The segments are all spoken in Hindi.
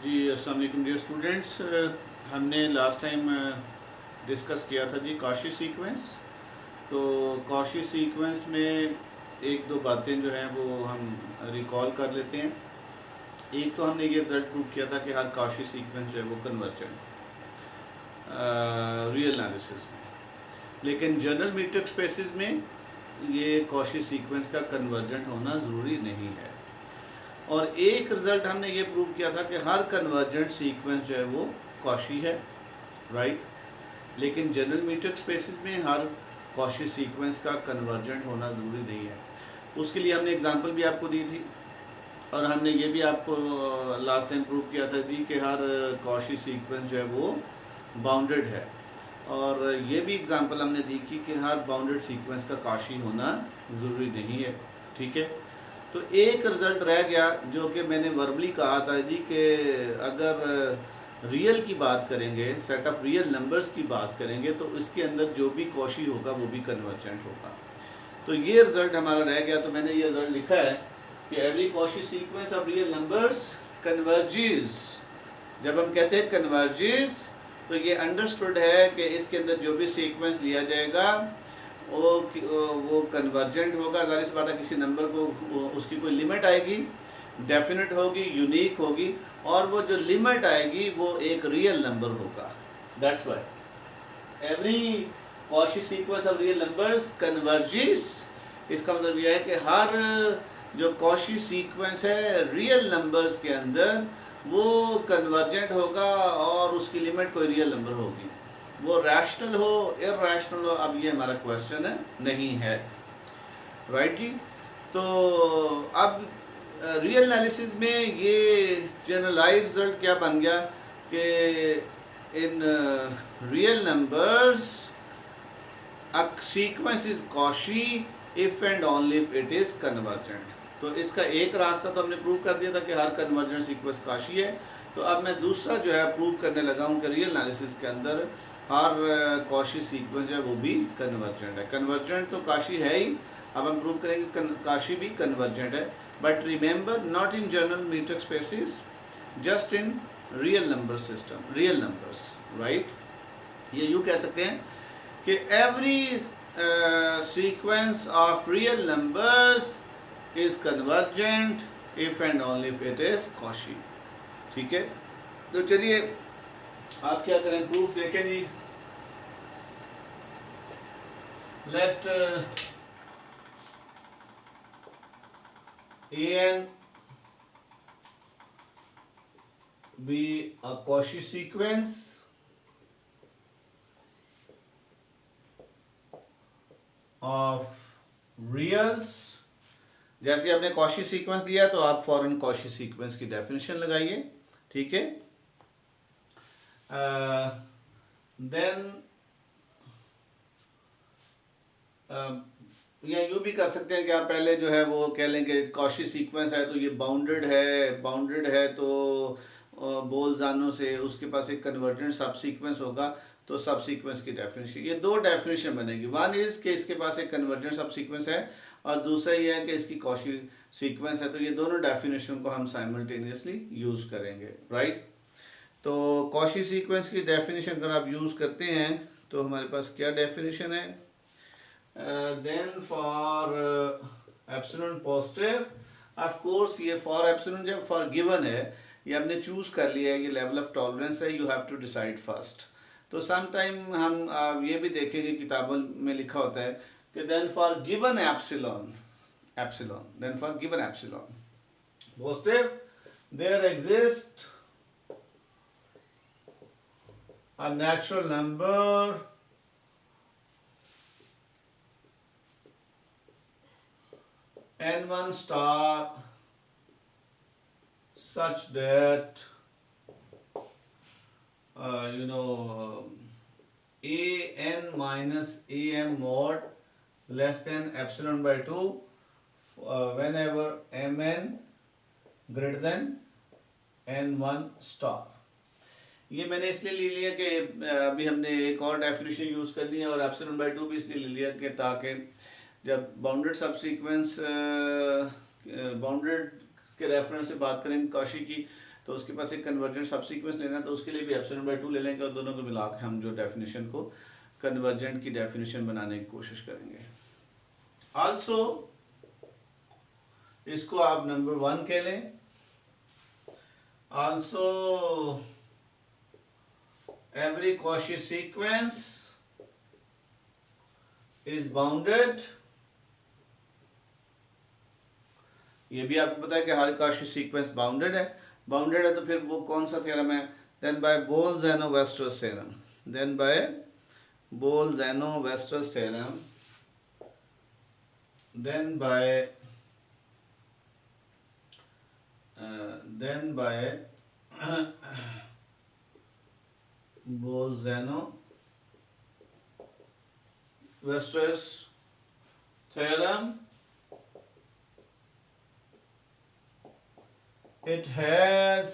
जी अस्सलाम वालेकुम डियर स्टूडेंट्स। हमने लास्ट टाइम डिस्कस किया था जी कॉशी सीक्वेंस। तो कॉशी सीक्वेंस में एक दो बातें जो हैं वो हम रिकॉल कर लेते हैं। एक तो हमने ये रिजल्ट प्रूव किया था कि हर कॉशी सीक्वेंस जो है वो कन्वर्जेंट रियल एनालिसिस में, लेकिन जनरल मीट्रिक स्पेसिस में ये कॉशी सीक्वेंस का कन्वर्जेंट होना ज़रूरी नहीं है। और एक रिज़ल्ट हमने ये प्रूव किया था कि हर कन्वर्जेंट सीक्वेंस जो है वो कॉशी है, राइट। लेकिन जनरल मीट्रिक स्पेसिस में हर कॉशी सीक्वेंस का कन्वर्जेंट होना ज़रूरी नहीं है। उसके लिए हमने एग्जांपल भी आपको दी थी और हमने ये भी आपको लास्ट टाइम प्रूव किया था जी कि हर कॉशी सीक्वेंस जो है वो बाउंडेड है। और ये भी एग्जांपल हमने दी थी कि हर बाउंडेड सीक्वेंस का कॉशी होना ज़रूरी नहीं है, ठीक है। तो एक रिज़ल्ट रह गया जो कि मैंने वर्बली कहा था जी कि अगर रियल की बात करेंगे, सेट ऑफ रियल नंबर्स की बात करेंगे, तो इसके अंदर जो भी कॉशी होगा वो भी कन्वर्जेंट होगा। तो ये रिज़ल्ट हमारा रह गया। तो मैंने ये रिज़ल्ट लिखा है कि every Cauchy sequence of real numbers converges. जब हम कहते हैं कन्वर्जेस तो ये अंडरस्टूड है कि इसके अंदर जो भी सीक्वेंस लिया जाएगा वो कन्वर्जेंट होगा। ज़ाहिर सी बात है किसी नंबर को उसकी कोई लिमिट आएगी, डेफिनेट होगी, यूनिक होगी, और वो जो लिमिट आएगी वो एक रियल नंबर होगा। That's why every Cauchy sequence of real numbers converges. इसका मतलब यह है कि हर जो कॉशी सीक्वेंस है रियल नंबर्स के अंदर वो कन्वर्जेंट होगा और उसकी लिमिट कोई रियल नंबर होगी। वो रैशनल हो, इरैशनल हो, अब ये हमारा क्वेश्चन नहीं है, राइट जी। तो अब रियल एनालिसिस में ये जनरलाइज रिजल्ट क्या बन गया कि in real numbers a sequence is Cauchy if and only if it is convergent। तो इसका एक रास्ता तो हमने प्रूव कर दिया था कि हर कन्वर्जेंट सीक्वेंस Cauchy है। तो अब मैं दूसरा जो है प्रूव करने लगा हूँ कि रियल एनालिसिस के अंदर हर Cauchy सीक्वेंस जो है वो भी कन्वर्जेंट है। कन्वर्जेंट तो Cauchy है ही, अब हम प्रूव करेंगे Cauchy भी कन्वर्जेंट है। But remember, not in general metric spaces, just in real number system, real numbers, right. ये यूँ कह सकते हैं कि every sequence of real numbers is convergent if and only if it is Cauchy, ठीक है। तो चलिए आप क्या करें, प्रूफ देखें जी। Let an be a Cauchy sequence of reals. जैसे आपने कॉशी सीक्वेंस लिया तो आप फॉरन कॉशी सीक्वेंस की डेफिनेशन लगाइए, ठीक है। देन या यूँ भी कर सकते हैं कि आप पहले जो है वो कह लें कि कॉशी सीक्वेंस है तो ये बाउंडेड है, बाउंडेड है तो बोल्जानो से उसके पास एक कन्वर्जेंट सब सीक्वेंस होगा। तो सब सीक्वेंस की डेफिनेशन, ये दो डेफिनेशन बनेगी। वन इज़ कि इसके पास एक कन्वर्जेंट सब सीक्वेंस है और दूसरा ये है कि इसकी कॉशी सीक्वेंस है। तो ये दोनों डेफिनेशन को हम साइमल्टेनियसली यूज़ करेंगे, राइट। तो कॉशी सीक्वेंस की डेफिनेशन अगर आप यूज़ करते हैं तो हमारे पास क्या डेफिनेशन है। Then for epsilon positive, of course ये फॉर एप्सिलॉन जब फॉर गिवन है, ये आपने चूज़ कर लिया है, ये लेवल ऑफ टॉलरेंस है, you have to decide first. तो सम टाइम हम ये भी देखेंगे किताबों में लिखा होता है कि then for given epsilon, epsilon, then for given epsilon positive there exist a natural number n1 star such that an minus am mod less than epsilon by 2 whenever mn greater than n1 star। ये मैंने इसलिए ले लिया कि अभी हमने एक और डेफिनेशन यूज़ कर ली है और एप्सिलॉन बाई 2 भी इसलिए ले लिया कि ताकि जब बाउंडेड सब सीक्वेंस बाउंडेड के रेफरेंस से बात करेंगे कॉशी की, तो उसके पास एक कन्वर्जेंट सब सीक्वेंस लेना है, तो उसके लिए भी एप्सिलॉन बाय 2 ले लेंगे और दोनों को मिला के हम जो डेफिनेशन को कन्वर्जेंट की डेफिनेशन बनाने की कोशिश करेंगे। आल्सो इसको आप नंबर 1 कह लें। Also every Cauchy sequence is bounded। ये भी आपको पता है कि हर Cauchy सीक्वेंस बाउंडेड है। बाउंडेड है तो फिर वो कौन सा थ्योरम है? Then by Bolzano Weierstrass theorem. Then by Bolzano Weierstrass theorem. Then by Bolzano Weierstrass theorem. It has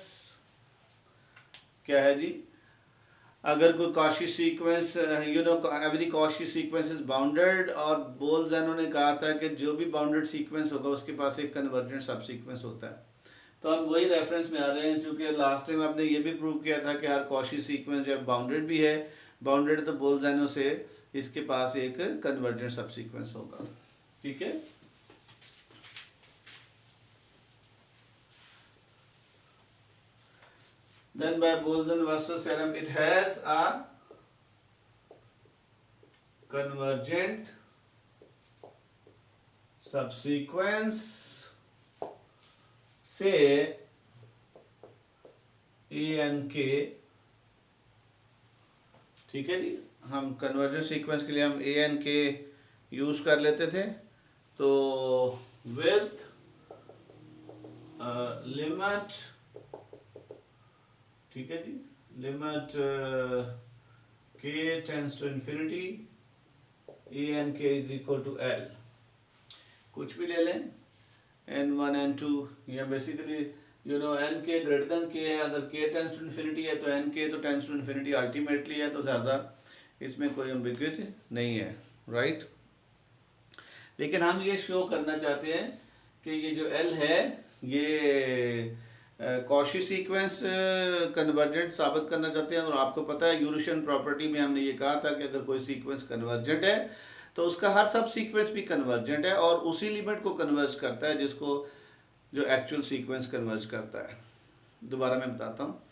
क्या है जी? अगर कोई Cauchy sequence every Cauchy sequence is bounded, और बोल-ज़ेनो ने कहा था कि जो भी बाउंडेड सीक्वेंस होगा उसके पास एक कन्वर्जेंट सब सीक्वेंस होता है। तो हम वही रेफरेंस में आ रहे हैं, क्योंकि लास्ट टाइम आपने ये भी प्रूव किया था कि हर Cauchy सीक्वेंस जब बाउंडेड भी है, बाउंडेड तो बोल-ज़ेनो से इसके पास एक कन्वर्जेंट सब सीक्वेंस होगा। ठीक है, then by Bolzan-Weierstrass theorem it has a convergent subsequence से ए एन के। ठीक है जी, हम कन्वर्जेंट सीक्वेंस के लिए हम ए एन के यूज कर लेते थे। तो विथ लिमिट, ठीक है जी, limit k tends to infinity a n k is equal to L. कुछ भी ले लें, n1 n2, या basically n k greater than k है। अगर k टेंड्स टू इन्फिनिटी है तो n k तो टेंड्स टू इन्फिनिटी अल्टीमेटली है, तो लिहाजा इसमें कोई एम्बिग्युइटी नहीं है, राइट। लेकिन हम ये शो करना चाहते हैं कि ये जो L है ये Cauchy सीक्वेंस कन्वर्जेंट साबित करना चाहते हैं। और आपको पता है यूरेशियन प्रॉपर्टी में हमने ये कहा था कि अगर कोई सीक्वेंस कन्वर्जेंट है तो उसका हर सब सीक्वेंस भी कन्वर्जेंट है और उसी लिमिट को कन्वर्ज करता है जिसको जो एक्चुअल सीक्वेंस कन्वर्ज करता है। दोबारा मैं बताता हूँ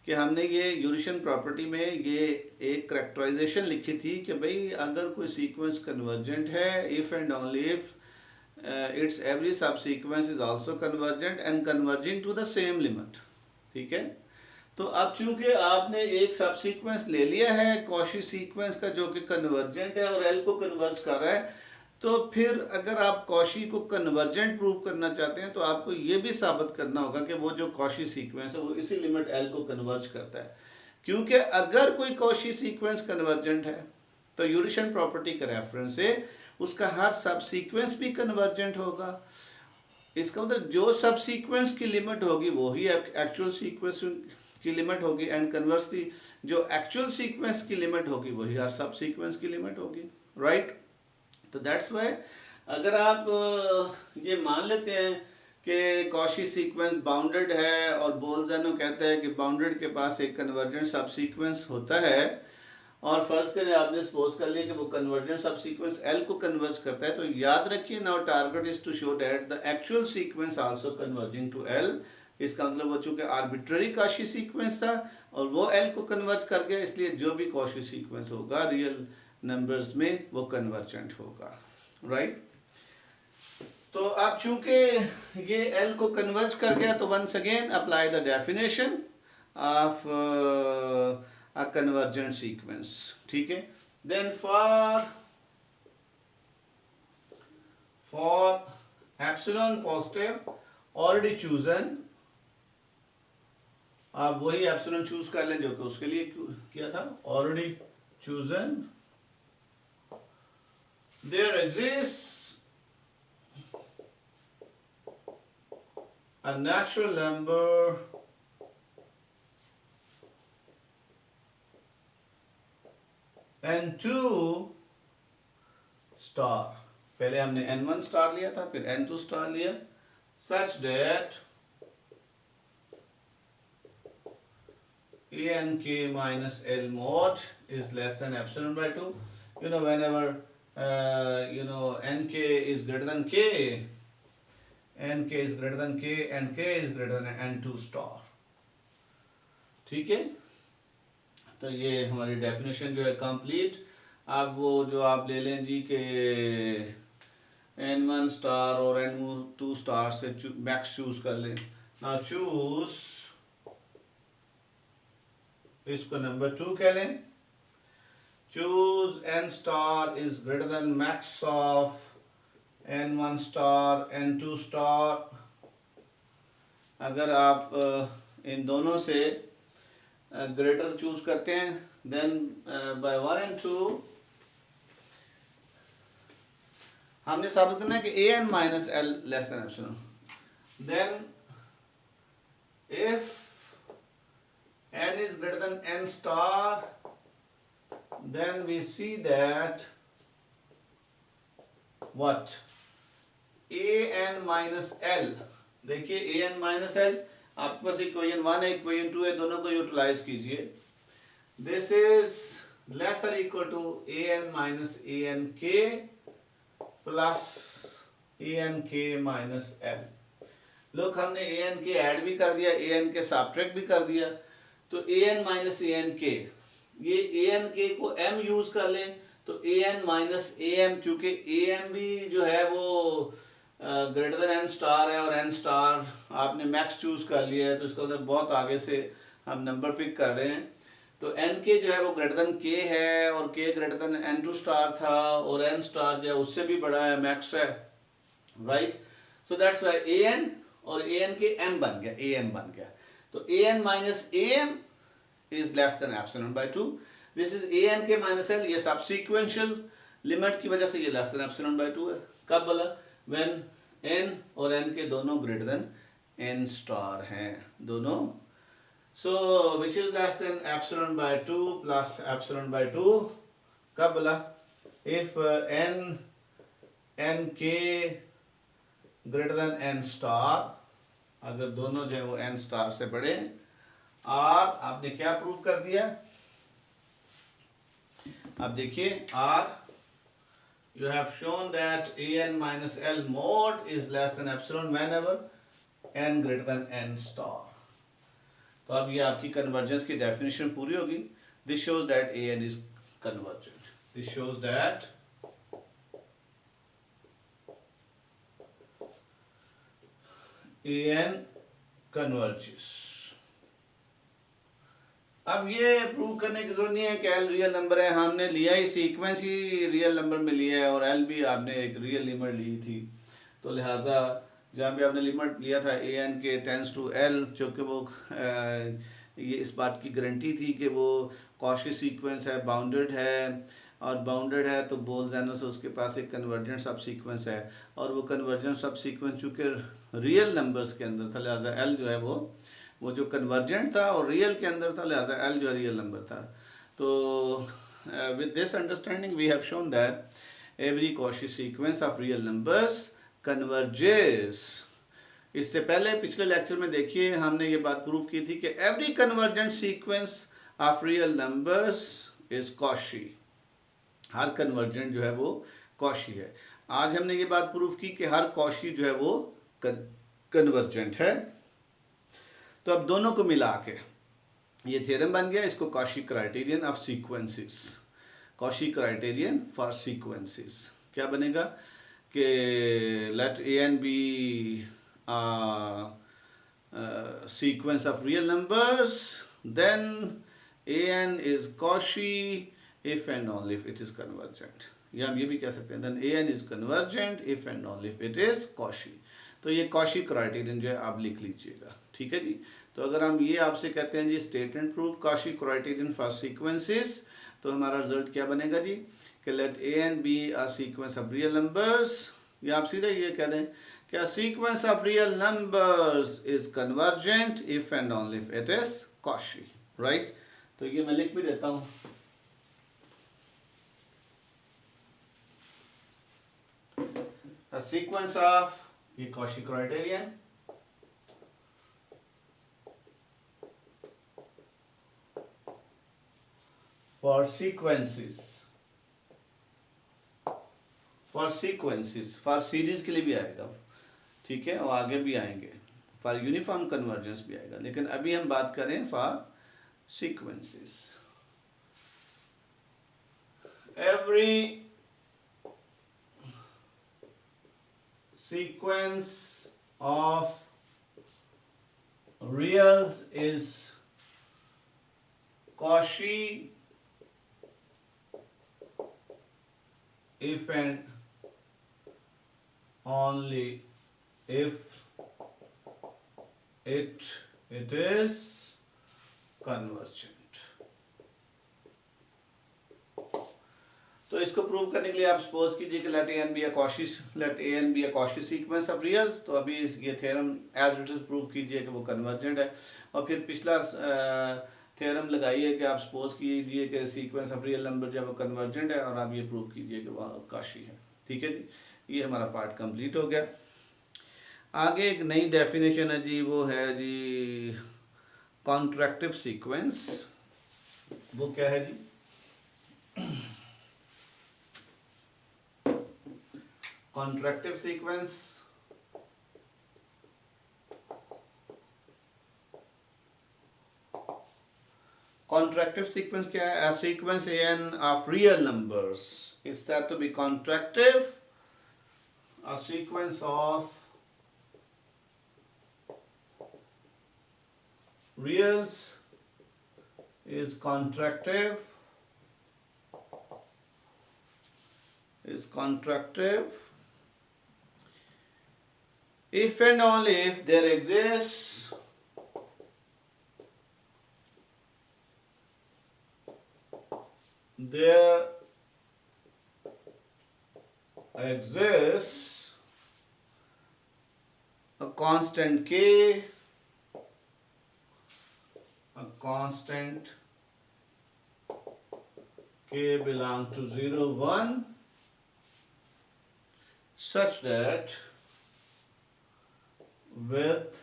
कि हमने ये यूरेशियन प्रॉपर्टी में ये एक करैक्टराइजेशन लिखी थी कि भाई अगर कोई सीक्वेंस कन्वर्जेंट है, if and only if its every subsequence is also convergent and converging to the same limit। ठीक है, तो अब चूंकि आपने एक सब सीक्वेंस ले लिया है Cauchy सीक्वेंस का जो कि कन्वर्जेंट है और L को कन्वर्ज कर रहा है, तो फिर अगर आप Cauchy को कन्वर्जेंट प्रूव करना चाहते हैं तो आपको ये भी साबित करना होगा कि वो जो Cauchy सीक्वेंस है वो इसी लिमिट L को कन्वर्ज करता है। क्योंकि अगर कोई Cauchy सीक्वेंस कन्वर्जेंट है तो यूरेशियन प्रॉपर्टी के रेफरेंस से उसका हर सब सीक्वेंस भी कन्वर्जेंट होगा। इसका मतलब जो सब सीक्वेंस की लिमिट होगी वो ही एक्चुअल सीक्वेंस की लिमिट होगी, एंड कन्वर्सली जो एक्चुअल सीक्वेंस की लिमिट होगी वही हर सब सीक्वेंस की लिमिट होगी, राइट। तो दैट्स वाई अगर आप ये मान लेते हैं कि Cauchy सीक्वेंस बाउंडेड है और बोल-ज़ेनो कहता है कि बाउंडेड के पास एक कन्वर्जेंट सब सीक्वेंस होता है, और फर्ज करें आपने सपोज कर लिया कि वो कन्वर्जेंट सब सीक्वेंस L को कन्वर्ज करता है, तो याद रखिए now target is to show that the actual sequence also converging to L। इसका मतलब वो चूंकि आर्बिट्ररी Cauchy सीक्वेंस था और वो L को कन्वर्ज कर गया, इसलिए जो भी Cauchy सीक्वेंस होगा रियल नंबर्स में वो कन्वर्जेंट होगा, राइट। तो अब चूंकि ये L को कन्वर्ज कर गया तो once again apply the definition of a convergent sequence। ठीक है, then for epsilon positive already chosen, आप वही एप्सिलॉन चूज कर लें जो कि उसके लिए किया था, already chosen there exists a natural number n2 star. पहले हमने n1 स्टार लिया था, फिर n2 स्टार लिया, such that ank minus L mod is less than epsilon by 2. Whenever nk is greater than k, nk is greater than k and k is greater than n2 star. ठीक है, तो ये हमारी डेफिनेशन जो है कंप्लीट। अब वो जो आप ले लें जी के n1 स्टार और n2 स्टार से मैक्स चूज कर लें। ना चूज, इसको नंबर 2 कह लें। Choose n star is greater than max of n1 star n2 star. अगर आप इन दोनों से ग्रेटर चूज करते हैं, देन बाय 1 and 2 हमने साबित करना है कि an minus el less than epsilon. Then if n is greater than n star, then we see that what an minus l, देखिए an minus l, आपके पास इक्वेशन 1 है, इक्वेशन 2 है, दोनों को यूटिलाइज कीजिए। दिस इज लेस और equal to an minus an k plus an k minus l। लोग हमने an k ऐड भी कर दिया, an k सब्ट्रैक्ट भी कर दिया, तो an माइनस an k, ये an k को m यूज कर लें तो an माइनस am, चूंकि am भी जो है वो ग्रेटर देन n स्टार है और n स्टार आपने मैक्स चूज कर लिया है, तो इसका मतलब बहुत आगे से हम नंबर पिक कर रहे हैं। तो n के जो है वो ग्रेटर देन k है और k greater then n2 star था और n स्टार जो है उससे भी बड़ा है, मैक्स है, right. So that's why an और an के m बन गया, am बन गया। तो an minus am is less than epsilon by 2। This is an के माइनस l, ये सबसीक्वेंशियल लिमिट की वजह से ये लेस देन एप्सिलॉन बाय 2 है। कब बोला? व्हेन n और n के दोनों ग्रेटर देन n स्टार हैं दोनों। So which is less than epsilon by 2 plus epsilon by 2। कब बोला? If n k greater than n star, अगर दोनों जो है वो n स्टार से बड़े। r आपने क्या प्रूव कर दिया? अब देखिए r, you have shown that an minus l mod is less than epsilon whenever n greater than n star। तो अब ये आपकी कन्वर्जेंस की डेफिनेशन पूरी होगी। This shows that an is convergent, this shows that an converges। अब ये प्रूव करने की जरूरत नहीं है कि एल रियल नंबर है, हमने लिया ही सीक्वेंस ही रियल नंबर में लिया है और एल भी आपने एक रियल लिमिट ली थी, तो लिहाजा जहाँ पे आपने लिमिट लिया था ए एन के टेंस टू एल, चूँकि वो ये इस बात की गारंटी थी कि वो कॉशी सीक्वेंस है, बाउंडेड है, और बाउंडेड है तो बोल्ज़मैन से उसके पास एक कन्वर्जेंट सब सीक्वेंस है, और वो कन्वर्जेंट सब सीक्वेंस चूँकि रियल नंबर्स के अंदर था, लिहाजा एल जो है वो जो कन्वर्जेंट था और रियल के अंदर था, लिहाजा एल जो रियल नंबर था। तो with this understanding we have shown that every Cauchy sequence of real numbers converges. इससे पहले पिछले लेक्चर में देखिए हमने ये बात प्रूव की थी कि every convergent sequence of real numbers is Cauchy, her convergent जो है वो कॉशी है। आज हमने ये बात प्रूव की कि हर कॉशी जो है वो कन्वर्जेंट है। तो अब दोनों को मिला के ये थ्योरम बन गया, इसको Cauchy criterion of sequences, Cauchy criterion for sequences. क्या बनेगा कि let a n be sequence of real numbers, then a n is Cauchy if and only if it is convergent, या हम ये भी कह सकते हैं then a n is convergent if and only if it is Cauchy. तो ये कॉशी क्राइटेरियन जो है आप लिख लीजिएगा, ठीक है जी। तो अगर हम ये आपसे कहते हैं जी state and prove Cauchy criterion for sequences, तो हमारा रिजल्ट क्या बनेगा जी कि let a n be a sequence of real numbers, या आप सीधे ये कह दें कि a sequence of real numbers is convergent if and only if it is Cauchy, right. तो ये मैं लिख भी देता हूँ, a sequence of ये Cauchy criterion for sequences, for series के लिए भी आएगा, ठीक है, और आगे भी आएंगे, फॉर यूनिफॉर्म कन्वर्जेंस भी आएगा, लेकिन अभी हम बात करें for sequences. Every sequence of reals is Cauchy if and only if it is convergent। तो इसको प्रूव करने के लिए आप सपोज कीजिए कि let a n be a Cauchy sequence of reals. तो अभी ये theorem as it is prove कीजिए कि वो कन्वर्जेंट है, और फिर पिछला थ्योरम लगाइए कि आप सपोज कीजिए कि सीक्वेंस ऑफ रियल नंबर जब वो कन्वर्जेंट है, और आप ये प्रूव कीजिए कि वह कॉशी है। ठीक है जी, ये हमारा पार्ट कंप्लीट हो गया। आगे एक नई डेफिनेशन है जी, वो है जी कॉन्ट्रैक्टिव सीक्वेंस। वो क्या है जी? कॉन्ट्रैक्टिव सीक्वेंस क्या है? A sequence n of real numbers is said to be contractive. A sequence of reals is contractive if and only if there exists a constant k, belong to 0, 1, such that with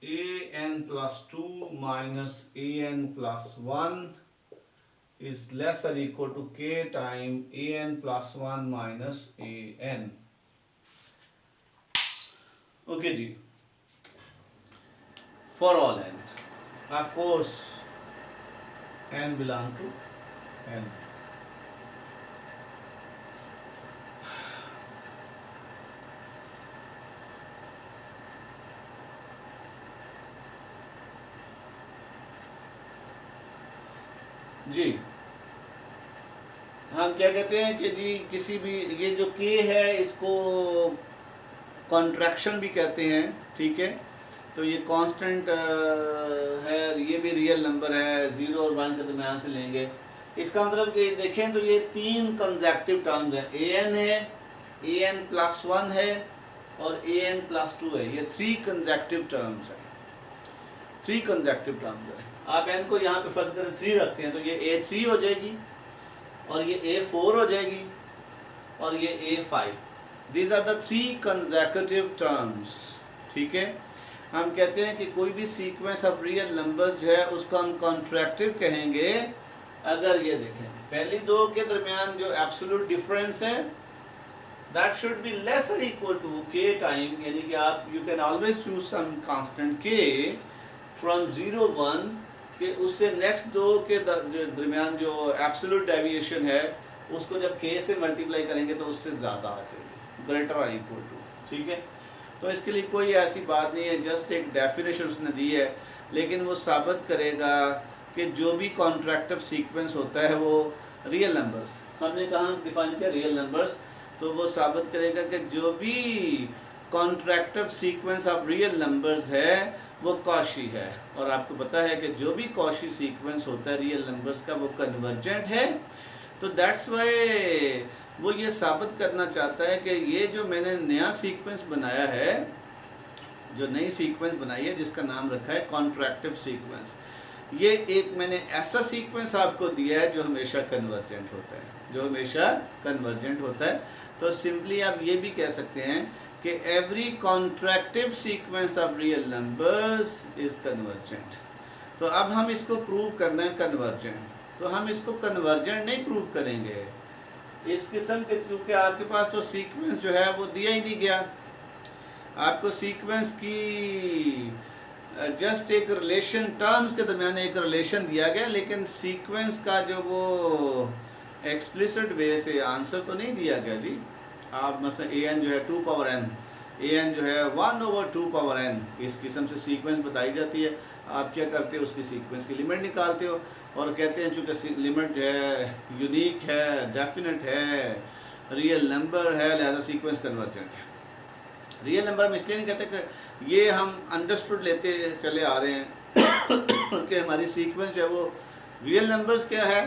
an plus 2 minus an plus 1 is less or equal to k time an plus 1 minus an. Okay ji, for all n, of course n belong to n. जी हम क्या कहते हैं कि जी किसी भी, ये जो k है इसको कॉन्ट्रैक्शन भी कहते हैं, ठीक है। तो ये कांस्टेंट है, ये भी रियल नंबर है, 0 और 1 के दरम्यान से लेंगे। इसका मतलब कि देखें तो ये 3 कंसेक्यूटिव टर्म्स हैं, an है, an प्लस 1 है और an प्लस 2 है। ये 3 कंसेक्यूटिव टर्म्स हैं, 3 कंसेक्यूटिव टर्म्स हैं। आप n को यहाँ पे फर्ज करें 3 रखते हैं तो ये a3 हो जाएगी, और ये a4 हो जाएगी, और ये a5। These are the 3 consecutive terms, ठीक है। हम कहते हैं कि कोई भी सीक्वेंस ऑफ रियल नंबर्स जो है उसको हम कॉन्ट्रैक्टिव कहेंगे अगर ये देखें पहली दो के दरमियान जो एब्सोल्यूट डिफरेंस है दैट शुड बी लेस और इक्वल टू k टाइम, यानी कि आप you can always choose some constant k from 0, 1 के उससे नेक्स्ट दो के दरमियान जो एब्सोल्यूट डेविएशन है उसको जब k से मल्टीप्लाई करेंगे तो उससे ज़्यादा आ जाएगी, ग्रेटर और इक्वल टू, ठीक है। तो इसके लिए कोई ऐसी बात नहीं है, जस्ट एक डेफिनेशन उसने दी है, लेकिन वो साबित करेगा कि जो भी कॉन्ट्रैक्टिव सीक्वेंस होता है वो रियल नंबर्स, हमने कहाँ डिफाइन किया रियल नंबर्स, तो वो साबित करेगा कि जो भी कॉन्ट्रैक्टिव सीक्वेंस ऑफ रियल नंबर्स है वो कॉशी है। और आपको पता है कि जो भी कॉशी सीक्वेंस होता है रियल नंबर्स का वो कन्वर्जेंट है। तो दैट्स वाई वो ये साबित करना चाहता है कि ये जो मैंने नया सीक्वेंस बनाया है, जो नई सीक्वेंस बनाई है जिसका नाम रखा है कॉन्ट्रैक्टिव सीक्वेंस, ये एक मैंने ऐसा सीक्वेंस आपको दिया है जो हमेशा कन्वर्जेंट होता है, जो हमेशा कन्वर्जेंट होता है। तो सिंपली आप ये भी कह सकते हैं कि every contractive sequence of real numbers is convergent. तो अब हम इसको प्रूव करना है कन्वर्जेंट, तो हम इसको कन्वर्जेंट नहीं प्रूव करेंगे इस किस्म के, क्योंकि आपके पास तो सीक्वेंस जो है वो दिया ही नहीं गया। आपको सीक्वेंस की जस्ट एक रिलेशन, टर्म्स के दरमियान एक रिलेशन दिया गया, लेकिन सीक्वेंस का जो वो एक्सप्लिसिट वे से आंसर तो नहीं दिया गया जी। आप मसलन ए एन जो है 2 पावर n, ए एन जो है 1/2 पावर n, इस किस्म से सीक्वेंस बताई जाती है। आप क्या करते हो, उसकी सीक्वेंस की लिमिट निकालते हो और कहते हैं चूँकि लिमिट जो है यूनिक है, डेफिनेट है, रियल नंबर है, लिहाजा सीक्वेंस कन्वर्जेंट है। रियल नंबर हम इसलिए नहीं कहते कि ये हम अंडरस्टूड लेते चले आ रहे हैं कि हमारी सीक्वेंस जो है वो रियल नंबर्स क्या है,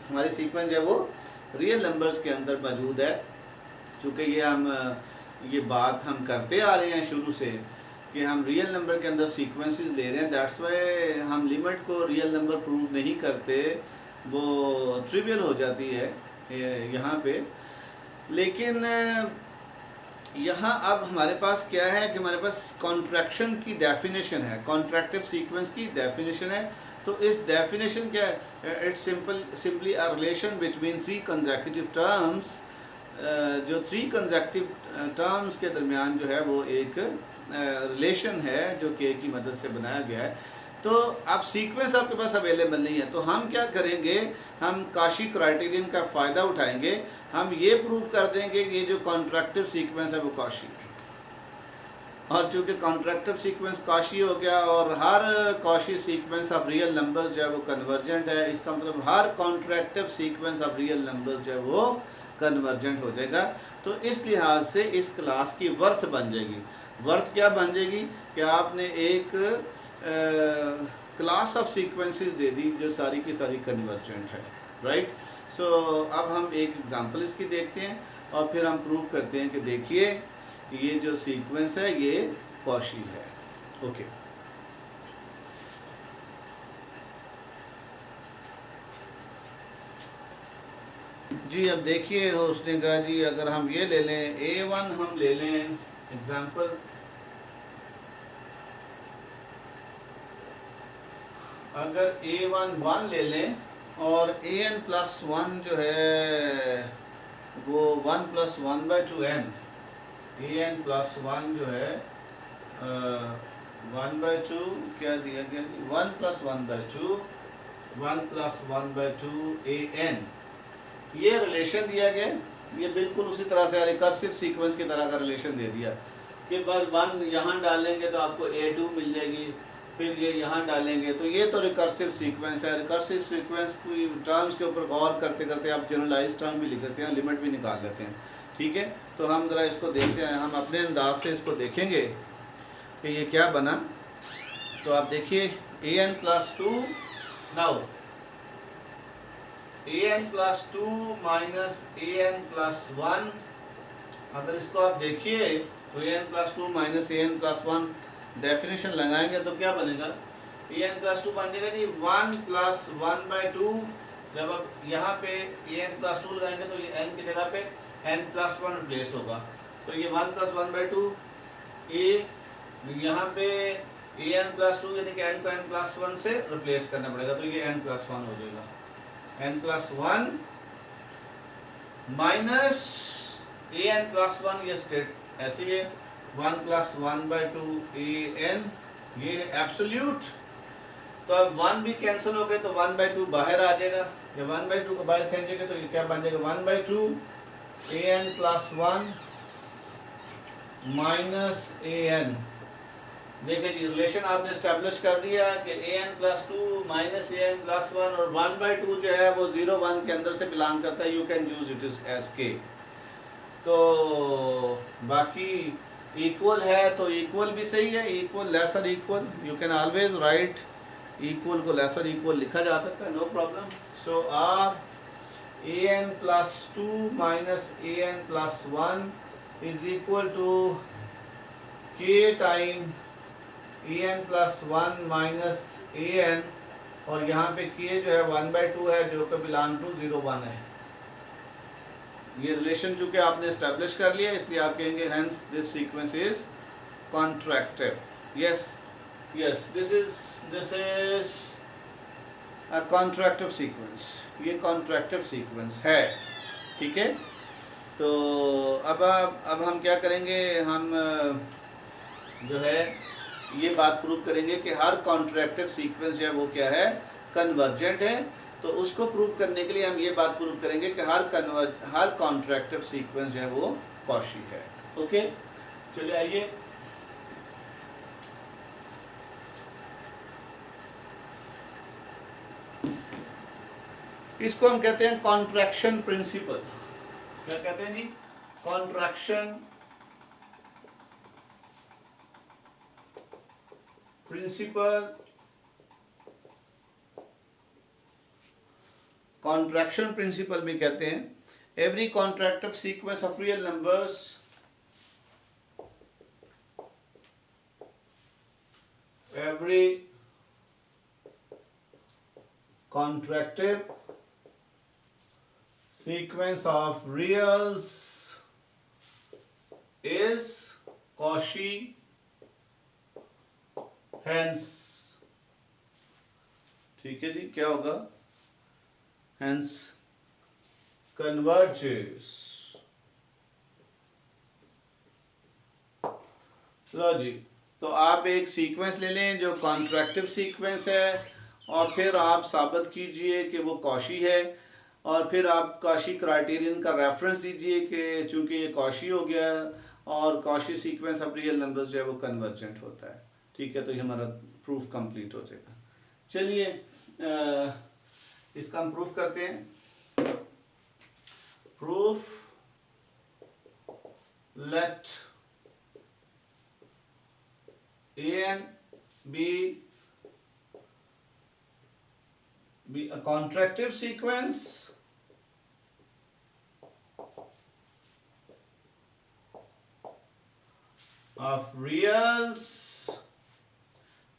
हमारी सीक्वेंस जो है वो रियल नंबर्स के अंदर मौजूद है। चूँकि ये बात हम करते आ रहे हैं शुरू से कि हम रियल नंबर के अंदर सीक्वेंसेस ले रहे हैं, दैट्स वाई हम लिमिट को रियल नंबर प्रूव नहीं करते, वो ट्रिवियल हो जाती है यहाँ पे। लेकिन यहाँ अब हमारे पास क्या है कि हमारे पास कॉन्ट्रैक्शन की डेफिनेशन है, कॉन्ट्रैक्टिव सीक्वेंस की डेफिनेशन है। तो इस डेफिनेशन क्या है, it's simply a relation between 3 consecutive terms, जो 3 कंसेक्यूटिव टर्म्स के दरमियान जो है वो एक रिलेशन है जो के की मदद से बनाया गया है। तो अब सीक्वेंस आपके पास अवेलेबल नहीं है, तो हम क्या करेंगे, हम काशी क्राइटेरियन का फ़ायदा उठाएंगे, हम ये प्रूव कर देंगे कि ये जो कॉन्ट्रैक्टिव सीक्वेंस है वो काशी है। और चूँकि कॉन्ट्रैक्टिव सीक्वेंस काशी हो गया और हर Cauchy sequence of real numbers जो है वो कन्वर्जेंट है, इसका मतलब हर contractive sequence of real numbers जो है वो कन्वर्जेंट हो जाएगा। तो इस लिहाज से इस क्लास की वर्थ बन जाएगी। वर्थ क्या बन जाएगी कि आपने एक क्लास ऑफ सीक्वेंसेस दे दी जो सारी की सारी कन्वर्जेंट है, राइट। सो अब हम एक एग्जांपल इसकी देखते हैं और फिर हम प्रूव करते हैं कि देखिए ये जो सीक्वेंस है ये कॉशी है। ओके जी, अब देखिए उसने कहा जी अगर हम ये ले लें A1, हम ले लें एग्जांपल, अगर A1 1 ले लें और an+1 जो है वो 1 + 1/2n, an+1 जो है 1/2 क्या दिया गया, 1 + 1/2, 1 + 1/2 an, ये रिलेशन दिया गया। ये बिल्कुल उसी तरह से रिकर्सिव सीक्वेंस की तरह का रिलेशन दे दिया कि बस 1 यहाँ डालेंगे तो आपको A2 मिल जाएगी, फिर ये यहाँ डालेंगे, तो ये तो रिकर्सिव सीक्वेंस है। रिकर्सिव सीक्वेंस की टर्म्स के ऊपर गौर करते करते आप जनरलाइज टर्म भी लिख लेते हैं, लिमिट भी निकाल लेते हैं, ठीक है। तो हम ज़रा इसको देखते हैं, हम अपने अंदाज से इसको देखेंगे कि ये क्या बना। तो आप देखिए an+2, now an+2 minus an+1, अगर इसको आप देखिए तो an+2 माइनस an+1 डेफिनेशन लगाएंगे तो क्या बनेगा, an+2 बन जाएगा जी 1 + 1/2। जब आप यहाँ पे an+2 लगाएंगे तो ये n की जगह पे n+1 रिप्लेस होगा, तो ये 1 + 1/2 यहाँ पे an+2 यानी कि n को n+1 से रिप्लेस करना पड़ेगा, तो ये n+1 हो जाएगा, n+1 माइनस an+1, ये स्टेट ऐसी है 1 + 1/2 an, ये एब्सोल्यूट। तो अब 1 भी कैंसिल हो गए तो 1/2 बाहर आ जाएगा, जब 1/2 को बाहर खींचेंगे तो ये क्या बन जाएगा 1/2 an+1 माइनस an। देखिए जी रिलेशन आपने इस्टेब्लिश कर दिया कि an+2 माइनस an+1 और 1/2 जो है वो 0 1 के अंदर से बिलोंग करता है, you can use it is as k. तो बाकी इक्वल है तो इक्वल भी सही है, equal lesser equal, you can always write equal को लेसर इक्वल लिखा जा सकता है, no problem. So are an+2 minus an+1 is equal to k time an+1 minus an, और यहाँ पे k जो है 1/2 है जो कि बिलोंग टू 0 1 है। ये रिलेशन चूँकि आपने इस्टेब्लिश कर लिया इसलिए आप कहेंगे hence this sequence is कॉन्ट्रैक्टिव। Yes yes, this is कॉन्ट्रैक्टिव sequence, ये कॉन्ट्रैक्टिव सीक्वेंस है, ठीक है। तो अब हम क्या करेंगे, हम जो है ये बात प्रूव करेंगे कि हर कॉन्ट्रैक्टिव सीक्वेंस जो है वो क्या है, कन्वर्जेंट है। तो उसको प्रूव करने के लिए हम ये बात प्रूव करेंगे कि हर कॉन्ट्रैक्टिव सीक्वेंस जो है वो कॉशी है। ओके, चलिए आइए। इसको हम कहते हैं कॉन्ट्रैक्शन प्रिंसिपल। क्या कहते हैं जी? Contraction principle. कॉन्ट्रैक्शन प्रिंसिपल भी कहते हैं every contractive sequence of real numbers every contractive sequence of reals is Cauchy, hence, ठीक है जी, क्या होगा? hence converges। लो जी, तो आप एक सीक्वेंस ले लें जो कॉन्ट्रैक्टिव सीक्वेंस है और फिर आप साबित कीजिए कि वो कॉशी है, और फिर आप कॉशी क्राइटेरियन का रेफरेंस दीजिए कि चूंकि ये कॉशी हो गया और Cauchy sequence of real numbers जो है वो कन्वर्जेंट होता है, ठीक है। तो ये हमारा प्रूफ कंप्लीट हो जाएगा। चलिए इसका हम प्रूफ करते हैं। Proof late an be a contractive sequence of reals,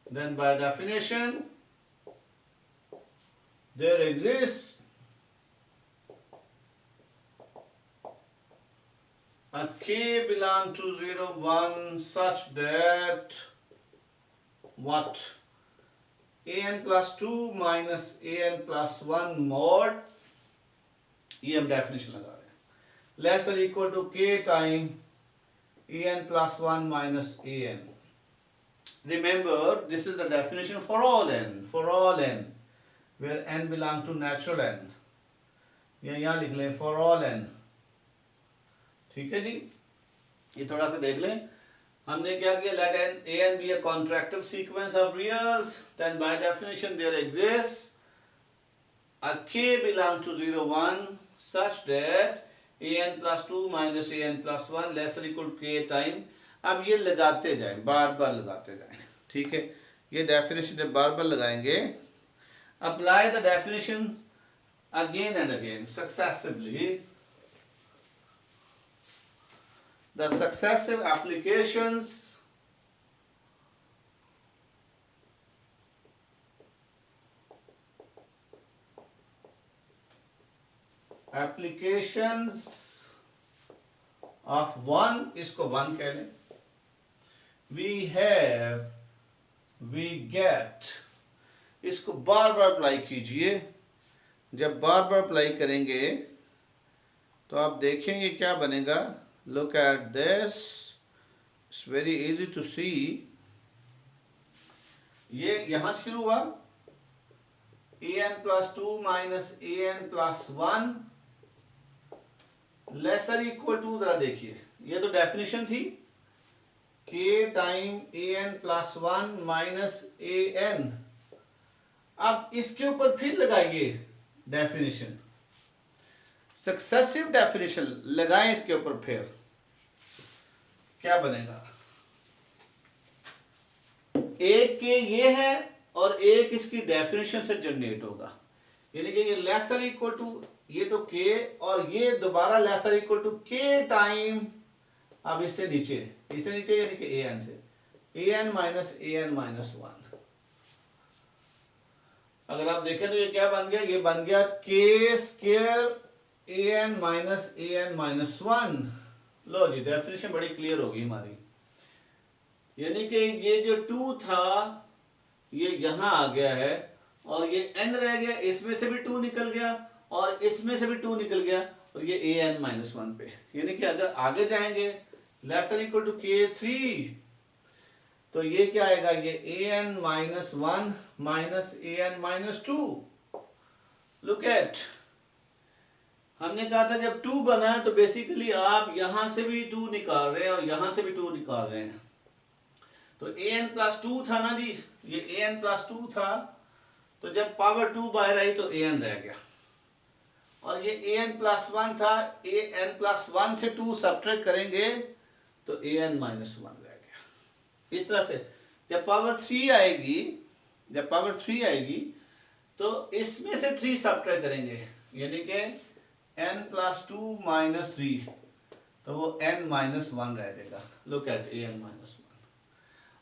then by definition there exists a k belong to 0 1 such that what an plus 2 minus an plus 1 mod, ये हम डेफिनेशन लगा रहे हैं, लेस और equal to k time an plus 1 minus an। remember this is the definition for all n where n belong to natural n, या यहाँ लिख लें for all n, ठीक है जी। ये थोड़ा सा देख लें, हमने क्या किया, let an be a contractive sequence of reals, then by definition there exists a k belong to 0 1 such that an plus 2 minus an plus 1 less or equal to k time. अब ये लगाते जाएं, बार बार लगाते जाएं, ठीक है। ये डेफिनेशन जब बार बार लगाएंगे, apply the definition again and again successively, the successive applications of one, इसको one कह लें, we have, we get, इसको बार बार अप्लाई कीजिए। जब बार बार अप्लाई करेंगे तो आप देखेंगे क्या बनेगा। Look at this, it's very easy to see। ये यहां से शुरू हुआ an plus 2 minus an plus 1 lesser equal to, जरा देखिए, ये तो डेफिनेशन थी k time an plus 1 minus an। अब इसके ऊपर फिर लगाइए डेफिनेशन, सक्सेसिव डेफिनेशन लगाएं इसके ऊपर, फिर क्या बनेगा, एक के ये है और एक इसकी डेफिनेशन से जनरेट होगा, यानी कि ये लेसर इक्वल टू, ये तो k और ये दोबारा lesser equal to k time, अब इससे नीचे यानी कि an से an माइनस an माइनस 1। अगर आप देखें तो ये क्या बन गया, ये बन गया k स्क्वायर an माइनस 1। लो जी, डेफिनेशन बड़ी क्लियर होगी हमारी, यानी कि ये जो 2 था ये यहां आ गया है और ये n रह गया, इसमें से भी 2 निकल गया और इसमें से भी 2 निकल गया और ये an-1 पे, यानी कि अगर आगे जाएंगे less than equal to k3 तो ये क्या आएगा, ये an-1 minus an-2। Look at, हमने कहा था जब 2 बना है तो बेसिकली आप यहां से भी 2 निकाल रहे हैं और यहां से भी 2 निकाल रहे हैं, तो an+2 था ना जी, ये an+2 था, तो जब पावर 2 बाहर आई तो an रह गया और ये an+1 था, an+1 से 2 सब्ट्रैक्ट करेंगे तो an-1 रह गया। इस तरह से जब पावर 3 आएगी, जब पावर 3 आएगी तो इसमें से 3 सब्ट्रैक्ट करेंगे, यानी कि n+2 माइनस 3 तो वो n-1 रह जाएगा। लुक एट an-1,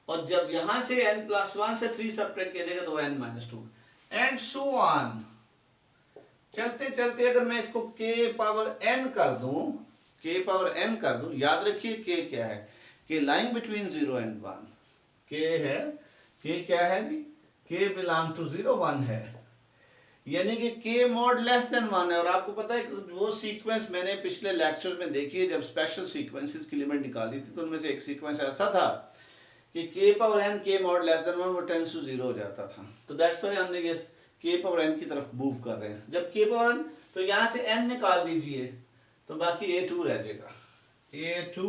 और जब यहां से n+1 से 3 सब्ट्रैक्ट किया जाएगा तो n-2 एंड सो ऑन। चलते चलते अगर मैं इसको k पावर n कर दूं, k पावर n कर दूं, याद रखिए k क्या है, k lying between 0 and 1, k है, k क्या है जी, k बिलोंग टू 0 1 है, यानी कि k मॉड लेस देन 1 है। और आपको पता है वो सीक्वेंस मैंने पिछले लेक्चर्स में देखी है, जब स्पेशल सीक्वेंसेस की लिमिट निकाली थी तो उनमें से एक सीक्वेंस ऐसा था कि k power n k mod less then 1 वो टेंड्स टू 0 हो जाता था, तो दैट्स व्हाई हमने ये k पावर n की तरफ मूव कर रहे हैं। जब k पावर n तो यहाँ से n निकाल दीजिए तो बाकी a2 रह जाएगा, a2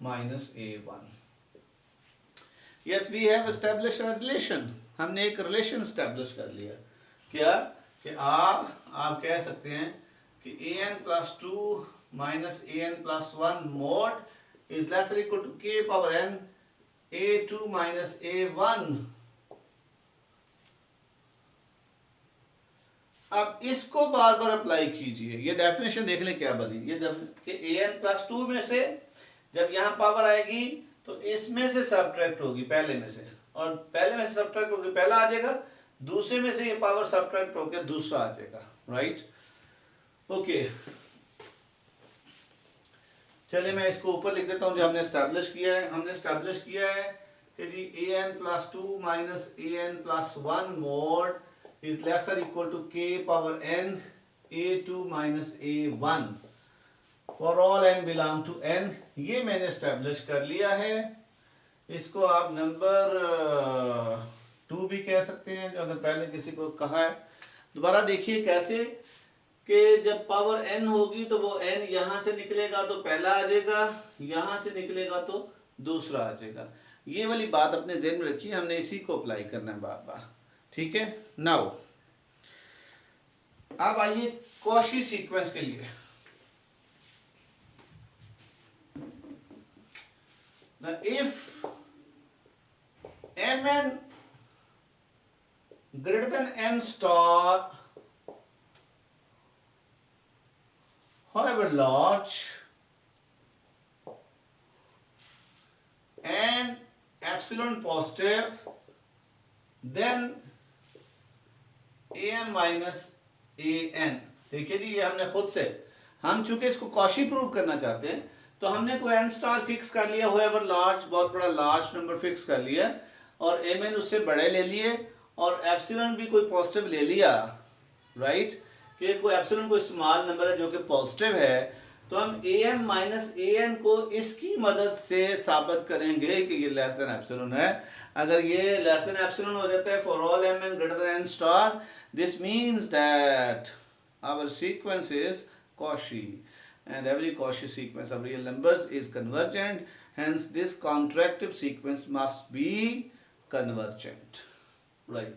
minus a1। Yes we have establish a relation, हमने एक रिलेशन एस्टैब्लिश कर लिया, क्या कि आप कह सकते हैं कि an+2 minus an+1 mod is less equal to k power n a2 minus a1। अब इसको बार बार अप्लाई कीजिए, ये डेफिनेशन देख लें क्या बनी, ये कि an+2 में से जब यहाँ पावर आएगी तो इसमें से सब्ट्रैक्ट होगी पहले में से, और पहले में से सब्ट्रैक्ट होगी पहला आ जाएगा, दूसरे में से ये पावर सब्ट्रैक्ट होकर दूसरा आ जाएगा, राइट। ओके चलिए मैं इसको ऊपर लिख देता हूँ जो हमने एस्टैब्लिश किया है। हमने एस्टैब्लिश किया है कि जी an+2 minus an+1 mod is lesser equal to k power n a2 minus a1 for all n belong to n। ये मैंने एस्टैब्लिश कर लिया है, इसको आप नंबर 2 भी कह सकते हैं जो अगर पहले किसी को कहा है। दोबारा देखिए कैसे कि जब पावर n होगी तो वो n यहाँ से निकलेगा तो पहला आ जाएगा, यहाँ से निकलेगा तो दूसरा आ जाएगा। ये वाली बात अपने ज़हन में रखिए, हमने इसी को अप्लाई करना है बार बार, ठीक है। नाउ अब आइए कॉशी सीक्वेंस के लिए। Now if mn greater than n star however large and epsilon positive then am minus an। देखिए जी ये हमने खुद से, हम चूंकि इसको कॉशी प्रूव करना चाहते हैं तो हमने कोई n स्टार फिक्स कर लिया, होएवर लार्ज, बहुत बड़ा लार्ज नंबर फिक्स कर लिया और mn उससे बड़े ले लिए और एप्सिलॉन भी कोई पॉजिटिव ले लिया, राइट, कि कोई एप्सिलॉन कोई स्मॉल नंबर है जो कि पॉजिटिव है, तो हम am माइनस an को इसकी मदद से साबित करेंगे कि ये लेस देन एप्सिलॉन है। अगर ये लेस देन एप्सिलॉन हो जाता है for all mn greater than n star, this means that our sequence is Cauchy and every Cauchy sequence of real numbers is convergent, hence this contractive sequence must be convergent, right।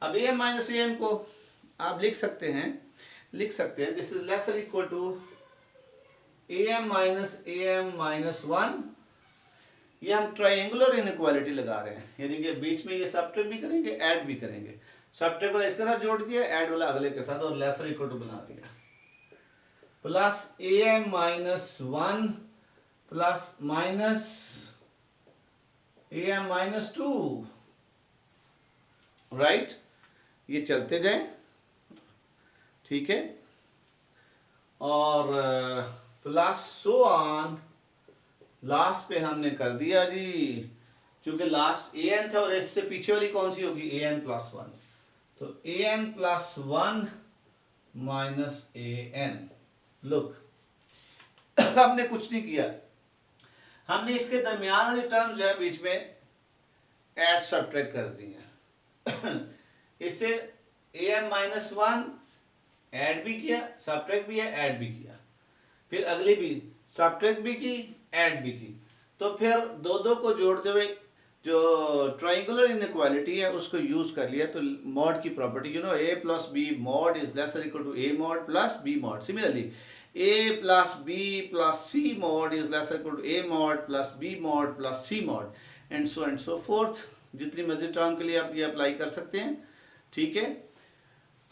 अब am minus an को आप लिख सकते हैं this is less or equal to am minus 1। ये हम ट्रायंगुलर इनइक्वालिटी लगा रहे हैं, यानी कि बीच में ये सब्ट्रैक्ट भी करेंगे ऐड भी करेंगे, सब्ट्रैक्ट वाला इसके साथ जोड़ दिया, ऐड वाला अगले के साथ और लेसर इक्वल टू बना दिया, plus am minus 1 plus minus am minus 2, right. ये चलते जाए, ठीक है, और प्लस सो ऑन लास्ट पे हमने कर दिया जी, क्योंकि लास्ट an था और इससे पीछे वाली कौन सी होगी an+1, तो an plus 1 minus an। Look, हमने कुछ नहीं किया, हमने इसके दरमियान वाली टर्म जो है बीच में ऐड सब्ट्रैक्ट कर दी है। इससे am माइनस 1 ऐड भी किया, सब्ट्रैक्ट भी है, ऐड भी किया, फिर अगली भी सब्ट्रैक्ट भी की, ऐड भी की। तो फिर दो दो को जोड़ते हुए जो ट्राइंगुलर इनइक्वालिटी है उसको यूज कर लिया। तो मॉड की property, you know, a plus b mod is less than equal to a mod plus b mod. Similarly a plus b plus c mod is less than equal to a mod plus b mod plus c mod, and so forth. जितनी मर्जी टर्म के लिए आप ये अप्लाई कर सकते हैं, ठीक है।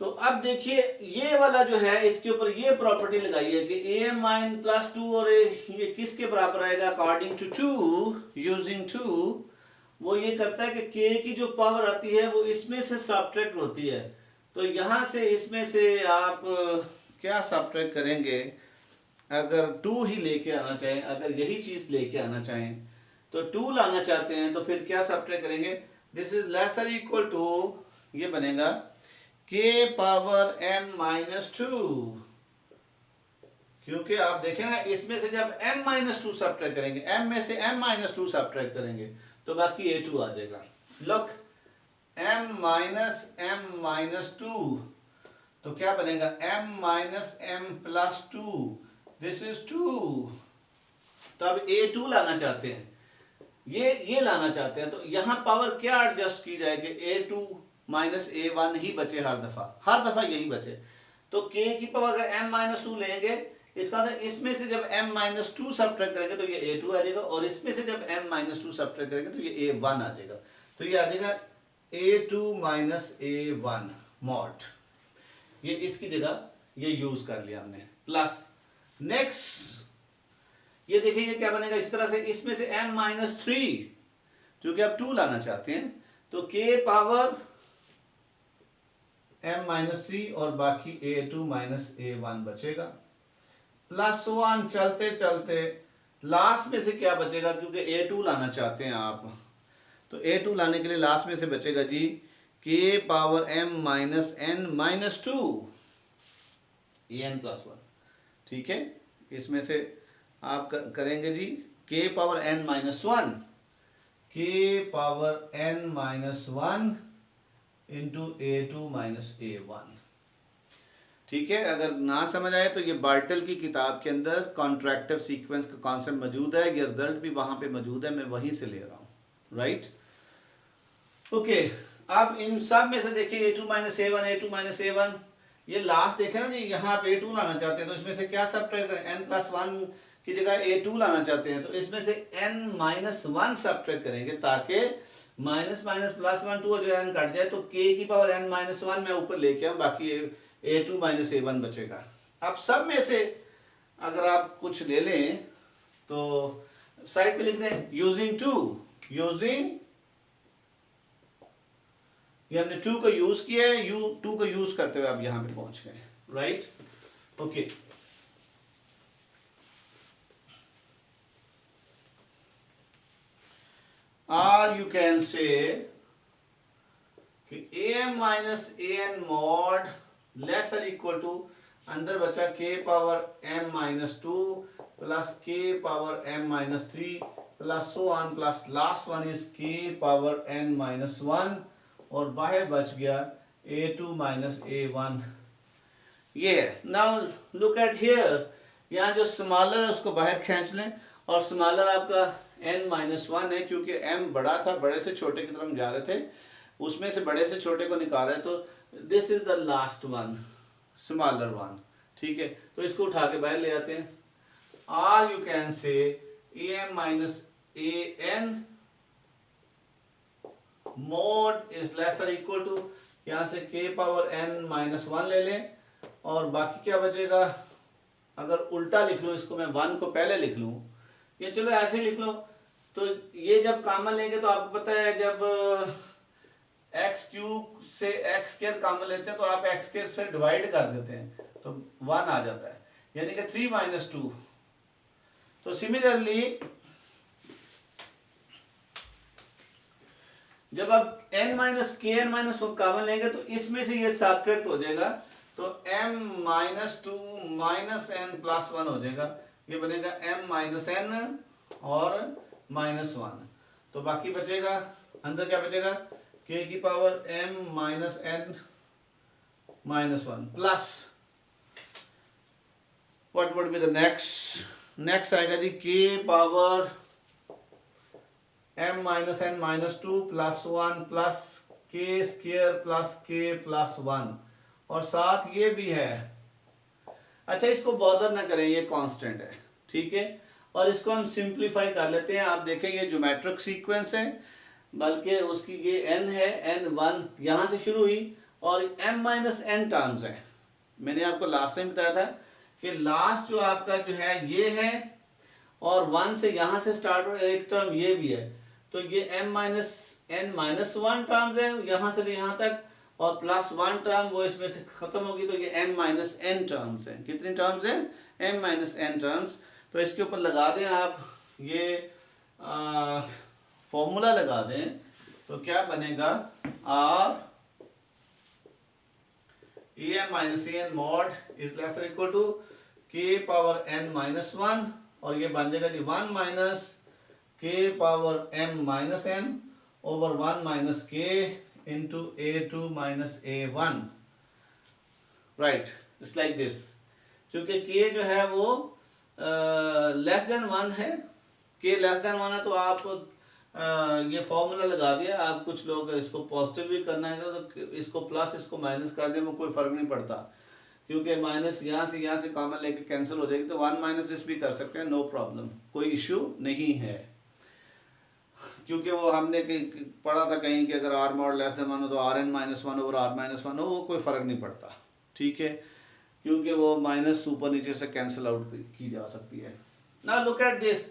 तो अब देखिए ये वाला जो है, इसके ऊपर ये प्रॉपर्टी लगाई है कि a माइन प्लस 2 और ये किसके बराबर आएगा अकॉर्डिंग टू 2 यूजिंग 2। वो ये करता है कि k की जो पावर आती है वो इसमें से सब्ट्रैक्ट होती है। तो यहां से इसमें से आप क्या सब्ट्रैक्ट करेंगे, अगर 2 ही लेके आना चाहें, अगर यही चीज लेके आना चाहें तो 2 लाना चाहते हैं तो फिर क्या सब्ट्रैक्ट करेंगे, this is less than equal to, ये बनेगा k पावर m माइनस 2। क्योंकि आप देखें ना, इसमें से जब m माइनस 2 सब्ट्रैक्ट करेंगे, m में से m माइनस 2 सब्ट्रैक्ट करेंगे तो बाकी a2 आ जाएगा। लुक, m माइनस 2 तो क्या बनेगा, m minus m plus 2, this is 2। तो अब a2 लाना चाहते हैं, ये लाना चाहते हैं, तो यहां पावर क्या एडजस्ट की जाए कि a2 माइनस a1 ही बचे, हर दफा यही बचे। तो k की पावर अगर m माइनस 2 लेंगे, इसका मतलब इसमें से जब m माइनस 2 सब्ट्रैक्ट करेंगे तो ये a2 आ जाएगा, और इसमें से जब m माइनस 2 सब्ट्रैक्ट करेंगे तो ये a1 आ जाएगा। तो ये आ जाएगा a2 माइनस a1 मॉड। ये इसकी जगह ये यूज कर लिया हमने, प्लस नेक्स्ट ये देखिए ये क्या बनेगा इस तरह से, इसमें से m माइनस 3 जो कि आप 2 लाना चाहते हैं, तो k पावर m माइनस 3 और बाकी a2 माइनस a1 बचेगा, प्लस 1 चलते चलते लास्ट में से क्या बचेगा, क्योंकि a2 लाना चाहते हैं आप, तो a2 लाने के लिए लास्ट में से बचेगा जी k power m minus n minus 2 an plus 1। ठीक है, इसमें से आप करेंगे जी k power n minus 1, k power n minus 1 into a2 minus a1। ठीक है, अगर ना समझ आए तो ये बार्टल की किताब के अंदर कॉन्ट्रैक्टिव सीक्वेंस का कॉन्सेप्ट मौजूद है, ये रिजल्ट भी वहां पे मौजूद है, मैं वहीं से ले रहा हूँ, राइट। ओके, अब इन सब में से देखिए a2 minus a1, a2 minus a1, ये लास्ट देखे ना जी, यहाँ आप a2 लाना चाहते हैं तो इसमें से क्या सब्ट्रैक्ट करें, n प्लस 1 की जगह a2 लाना चाहते हैं तो इसमें से n माइनस 1 सब्ट्रैक्ट करेंगे, ताकि माइनस माइनस प्लस 1 2 जो n कट जाए तो k की पावर n माइनस 1 मैं ऊपर लेके आऊँ, बाकी a2 माइनस a1 बचेगा। अब सब में से अगर आप कुछ ले लें तो साइड पे लिख दें यूजिंग 2, यूजिंग, ये हमने 2 को यूज किया है, 2 को यूज करते हुए आप यहां पे पहुंच गए, राइट। ओके, और यू कैन से कि am minus an mod less और इक्वल टू, अंदर बचा k power m minus 2 plus k power m minus 3 plus so on, plus last one is k power n minus 1, और बाहर बच गया a2 माइनस a1। ये नाउ लुक एट हियर, यहाँ जो स्मॉलर है उसको बाहर खींच लें, और स्मॉलर आपका n माइनस 1 है, क्योंकि m बड़ा था, बड़े से छोटे की तरफ जा रहे थे, उसमें से बड़े से छोटे को निकाल रहे, तो this is the last one, smaller one. ठीक है, तो इसको उठा के बाहर ले आते हैं, और you can say am minus an mod is less than equal to, यहां से k पावर n माइनस 1 ले लें, और बाकी क्या बचेगा, अगर उल्टा लिख लूं इसको, मैं 1 को पहले लिख लूं, ये चलो ऐसे लिख लो, तो ये जब कॉमन लेंगे तो आपको पता है जब एक्स क्यूब से एक्स स्क्वायर कॉमन लेते हैं तो आप एक्स स्क्वायर से डिवाइड कर देते हैं तो 1 आ जाता है, यानी कि 3 माइनस 2। तो सिमिलरली जब आप n माइनस के एन माइनस वन कॉमन लेंगे तो इसमें से ये सब्ट्रैक्ट हो जाएगा, तो m minus two minus n plus one हो जाएगा, ये बनेगा m माइनस एन और माइनस वन। तो बाकी बचेगा, अंदर क्या बचेगा, k की power m minus n minus one plus what would be the next आएगा जी k power m minus n minus two plus one plus k square plus k plus one, और साथ ये भी है। अच्छा, इसको बॉदर ना करें, ये कांस्टेंट है, ठीक है। और इसको हम सिंप्लीफाई कर लेते हैं। आप देखें ये ज्योमेट्रिक सीक्वेंस है, बल्कि उसकी ये n है, n1 यहाँ से शुरू हुई और m माइनस एन टर्म्स है। मैंने आपको लास्ट टाइम बताया था कि लास्ट जो आपका जो है ये है, और 1 से यहाँ से स्टार्ट हो एक टर्म ये भी है, तो ये m minus n minus one terms है यहाँ से यहाँ तक, और प्लस वन टर्म वो इसमें से खत्म होगी, तो ये m माइनस एन टर्म्स है। कितनी टर्म्स है, m माइनस एन टर्म्स। तो इसके ऊपर लगा दें आप ये फॉर्मूला लगा दें, तो क्या बनेगा, r em minus n mod is less than equal to k power n minus one, और ये बन जाएगा जी 1 minus k power m minus n over 1 minus k into a2 minus a1, right, it's like this. क्योंकि k जो है वो लेस देन वन है, k लेस देन वन है, तो आप ये फॉर्मूला लगा दिया। आप कुछ लोग इसको पॉजिटिव भी करना है तो इसको प्लस इसको माइनस कर दें, वो कोई फर्क नहीं पड़ता, क्योंकि माइनस यहाँ से कॉमन लेके कैंसिल हो जाएगी, तो 1 माइनस दिस भी कर सकते हैं, नो प्रॉब्लम, कोई इश्यू नहीं है। क्योंकि वो हमने पढ़ा था कहीं कि अगर r mod less than one हो तो r n minus one over r minus one हो, वो कोई फ़र्क नहीं पड़ता, ठीक है, क्योंकि वो माइनस ऊपर नीचे से कैंसिल आउट की जा सकती है। ना लुक एट दिस,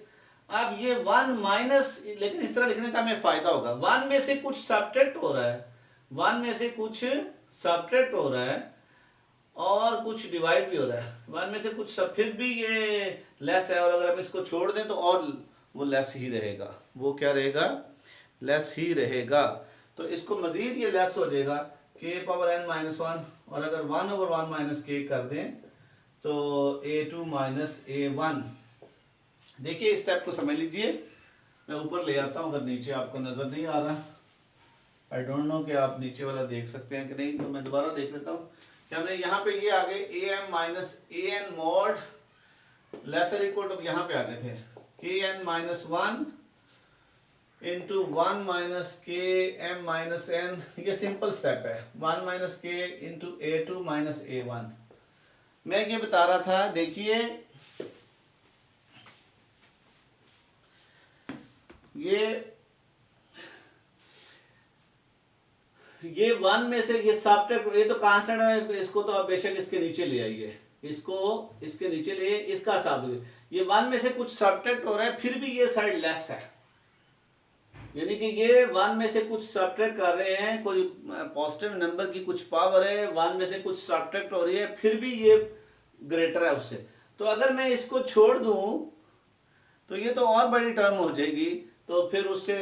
अब ये 1 माइनस, लेकिन इस तरह लिखने का हमें फ़ायदा होगा, 1 में से कुछ सब्ट्रैक्ट हो रहा है, 1 में से कुछ सब्ट्रैक्ट हो रहा है और कुछ डिवाइड भी हो रहा है, 1 में से कुछ सब, फिर भी ये लेस है, और अगर हम इसको छोड़ दें तो और वो लेस ही रहेगा, वो क्या रहेगा, लेस ही रहेगा। तो इसको मज़ीद ये लेस हो जाएगा k power n minus one, और अगर 1 ओवर 1 माइनस k कर दें तो a2 माइनस a1। देखिए इस स्टेप को समझ लीजिए, मैं ऊपर ले आता हूँ, अगर नीचे आपको नज़र नहीं आ रहा, आई डोंट नो कि आप नीचे वाला देख सकते हैं कि नहीं, तो मैं दोबारा देख लेता हूँ कि हमने यहाँ पे ये आ गए am minus an mod less than equal to, यहाँ पे आ गए थे kn minus one into 1 minus k m minus n, ये सिंपल स्टेप है, 1 माइनस के इंटू a2 माइनस a1। मैं ये बता रहा था, देखिए ये 1 में से ये सब्ट्रैक्ट, ये तो कांस्टेंट है, इसको तो आप बेशक इसके नीचे ले आइए, इसको इसके नीचे ले, इसका हिसाब, ये 1 में से कुछ सब्ट्रैक्ट हो रहा है, फिर भी ये साइड लेस है, यानी कि ये 1 में से कुछ सब्ट्रैक्ट कर रहे हैं, कोई पॉजिटिव नंबर की कुछ पावर है, 1 में से कुछ सब्ट्रैक्ट हो रही है, फिर भी ये ग्रेटर है उससे। तो अगर मैं इसको छोड़ दूं तो ये तो और बड़ी टर्म हो जाएगी, तो फिर उससे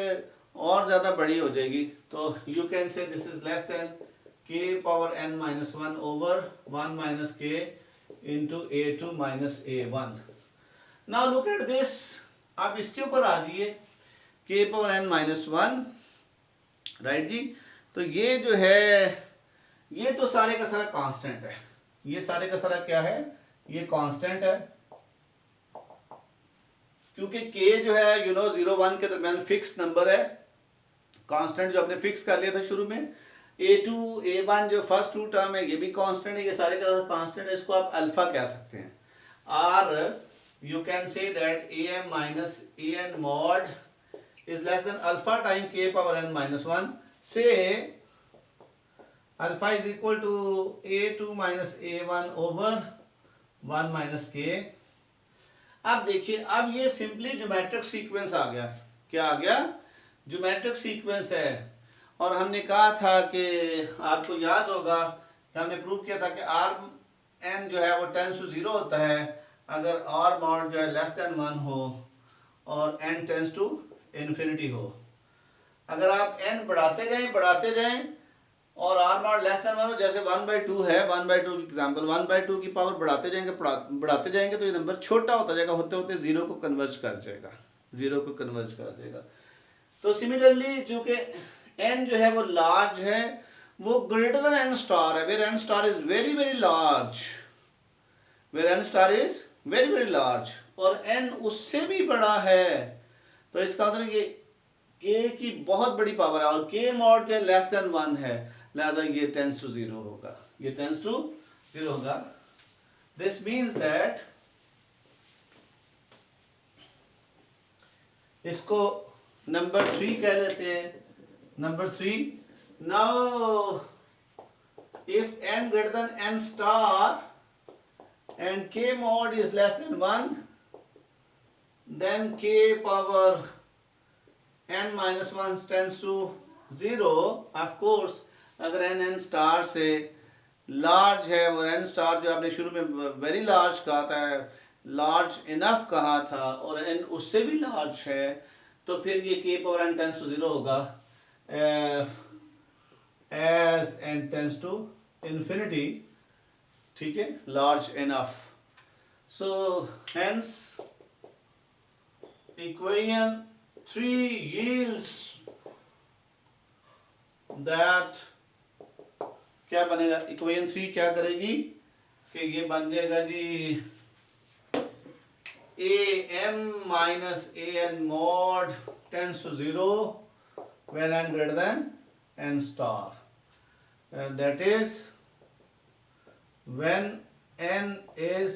और ज़्यादा बड़ी हो जाएगी, तो you can say this is less than k power n minus one over 1 minus k into a2 minus a1। Now look at this, आप इसके ऊपर आ जाइए, k power n minus one, right जी। तो ये जो है, ये तो सारे का सारा कांस्टेंट है, ये सारे का सारा क्या है, ये कांस्टेंट है, क्योंकि k जो है 0-1 के दरमियान फिक्स नंबर है, कांस्टेंट जो आपने फिक्स कर लिया था शुरू में। a2 a1 जो फर्स्ट टू टर्म है ये भी कांस्टेंट है, ये सारे का कांस्टेंट है, इसको आप अल्फा कह सकते हैं। और you can say that am minus an mod is less than alpha time k power n minus 1, say alpha is equal to a2 minus a1 over 1 minus k। अब देखिए, अब ये सिंपली ज्योमेट्रिक सीक्वेंस आ गया, क्या आ गया, ज्योमेट्रिक सीक्वेंस है। और हमने कहा था कि आपको याद होगा कि हमने प्रूव किया था कि r n जो है वो टेंस टू 0 होता है अगर r मॉड जो है लेस देन 1 हो और n टेंस टू इन्फिनिटी हो। अगर आप n बढ़ाते जाएं और r नॉट लेस देन 1, जैसे 1/2 है, 1/2 की एग्जांपल, 1/2 की पावर बढ़ाते जाएंगे तो ये नंबर छोटा होता जाएगा, होते होते जीरो को कन्वर्ज कर जाएगा। तो सिमिलरली चूंकि n जो है वो लार्ज है, वो ग्रेटर देन n स्टार है, where n star is very very large, और n उससे भी बड़ा है, तो इसका मतलब ये k की बहुत बड़ी पावर है, और k मॉड के लेस देन 1 है, लिहाजा ये टेंस टू 0 होगा। दिस मीन्स दैट इसको नंबर 3 कह लेते हैं। Number 3, now if n greater than n star and k mod is less than 1, then k power n minus 1 tends to 0. Of course अगर n स्टार से लार्ज है, और n स्टार जो आपने शुरू में वेरी लार्ज कहा था, लार्ज इनफ कहा था, और n उससे भी लार्ज है, तो फिर ये k power n tends to 0 होगा as n tends to infinity, ठीक है, large enough. So hence equation 3 yields that क्या बनेगा, इक्वेशन 3 क्या करेगी कि ये बन जाएगा जी am minus an mod tends to 0 when n greater than n star, and that is when n is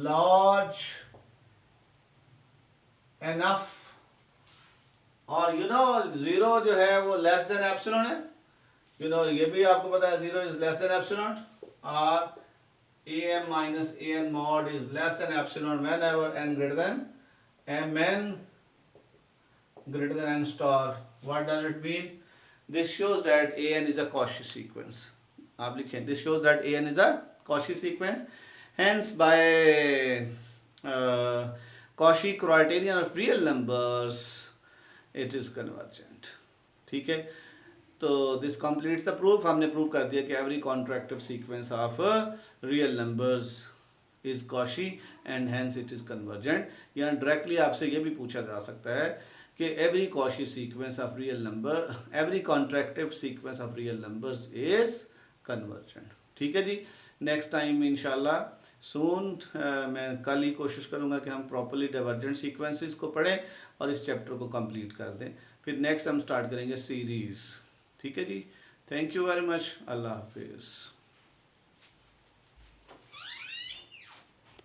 large enough, और जीरो जो है वो लेस देन एप्सिलॉन है, ये भी आपको पता है, 0 इज लेस देन एप्सिलॉन, और am minus an mod is less than epsilon whenever n greater than mn greater than n star. What does it mean? This shows that an is a Cauchy sequence. आप लिखें, this shows that an is a Cauchy sequence. Hence by Cauchy criterion of real numbers it is convergent. ठीक है, तो दिस कंप्लीट्स द प्रूफ। हमने प्रूव कर दिया कि every contractive sequence of real numbers is Cauchy and hence it is convergent. यहाँ डायरेक्टली आपसे ये भी पूछा जा सकता है कि every Cauchy sequence of real number, every contractive sequence of real numbers is convergent. ठीक है जी, नेक्स्ट टाइम इंशाल्लाह सून मैं कल ही कोशिश करूँगा कि हम प्रॉपरली डाइवर्जेंट सीक्वेंसेस को पढ़ें और इस चैप्टर को कंप्लीट कर दें। फिर नेक्स्ट हम स्टार्ट करेंगे सीरीज़। ठीक है जी, थैंक यू वेरी मच, अल्लाह हाफिज़।